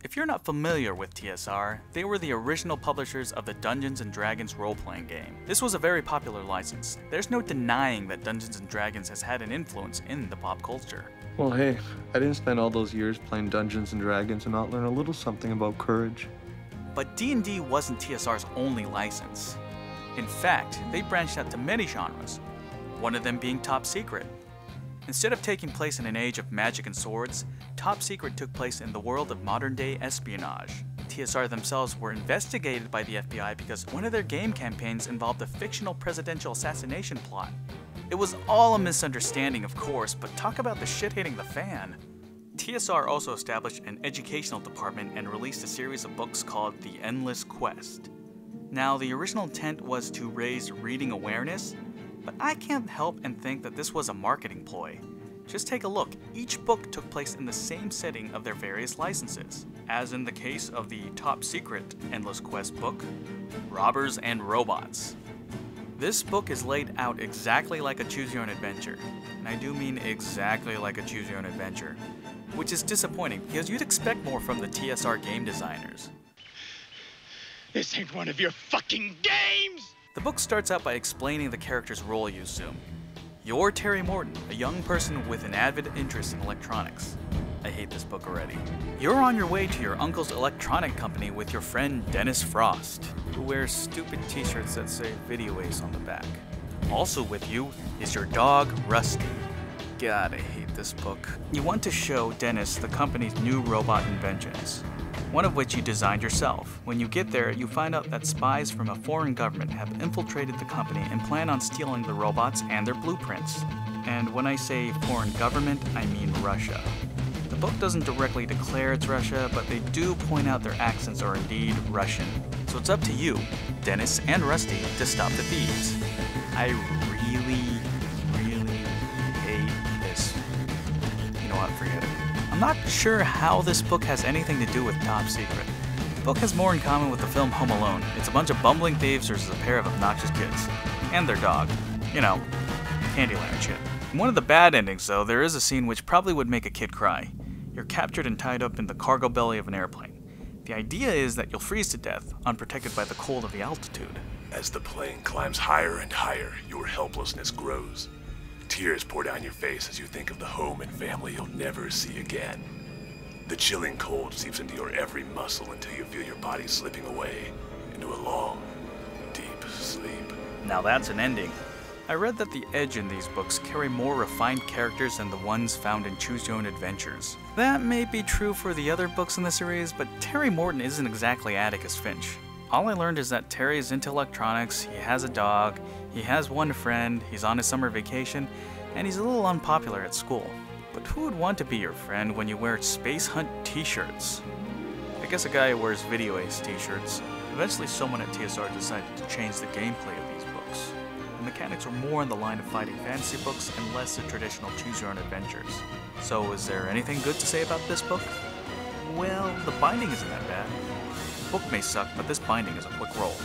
If you're not familiar with TSR, they were the original publishers of the Dungeons & Dragons role-playing game. This was a very popular license. There's no denying that Dungeons & Dragons has had an influence in the pop culture. Well, hey, I didn't spend all those years playing Dungeons & Dragons and not learn a little something about courage. But D&D wasn't TSR's only license. In fact, they branched out to many genres, one of them being Top Secret. Instead of taking place in an age of magic and swords, Top Secret took place in the world of modern-day espionage. TSR themselves were investigated by the FBI because one of their game campaigns involved a fictional presidential assassination plot. It was all a misunderstanding, of course, but talk about the shit hitting the fan. TSR also established an educational department and released a series of books called The Endless Quest. Now, the original intent was to raise reading awareness, but I can't help and think that this was a marketing ploy. Just take a look, each book took place in the same setting of their various licenses. As in the case of the Top Secret Endless Quest book, Robbers and Robots. This book is laid out exactly like a Choose Your Own Adventure, and I do mean exactly like a Choose Your Own Adventure, which is disappointing because you'd expect more from the TSR game designers. This ain't one of your fucking games! The book starts out by explaining the character's role you assume. You're Terry Morton, a young person with an avid interest in electronics. I hate this book already. You're on your way to your uncle's electronic company with your friend Dennis Frost, who wears stupid t-shirts that say Video Ace on the back. Also with you is your dog, Rusty. God, I hate this book. You want to show Dennis the company's new robot inventions, one of which you designed yourself. When you get there, you find out that spies from a foreign government have infiltrated the company and plan on stealing the robots and their blueprints. And when I say foreign government, I mean Russia. The book doesn't directly declare it's Russia, but they do point out their accents are indeed Russian. So it's up to you, Dennis and Rusty, to stop the thieves. I really hate this. You know what, forget it. I'm not sure how this book has anything to do with Top Secret. The book has more in common with the film Home Alone. It's a bunch of bumbling thieves versus a pair of obnoxious kids. And their dog. You know, Candyland shit. In one of the bad endings, though, there is a scene which probably would make a kid cry. You're captured and tied up in the cargo belly of an airplane. The idea is that you'll freeze to death, unprotected by the cold of the altitude. As the plane climbs higher and higher, your helplessness grows. Tears pour down your face as you think of the home and family you'll never see again. The chilling cold seeps into your every muscle until you feel your body slipping away into a long, deep sleep. Now that's an ending. I read that the Edge in these books carry more refined characters than the ones found in Choose Your Own Adventures. That may be true for the other books in the series, but Terry Morton isn't exactly Atticus Finch. All I learned is that Terry is into electronics, he has a dog, he has one friend, he's on his summer vacation, and he's a little unpopular at school. But who would want to be your friend when you wear Space Hunt t-shirts? I guess a guy who wears Video Ace t-shirts. Eventually someone at TSR decided to change the gameplay of these books. The mechanics were more in the line of fighting fantasy books and less the traditional Choose Your Own Adventures. So is there anything good to say about this book? Well, the binding isn't that bad. The book may suck, but this binding is a quick roll.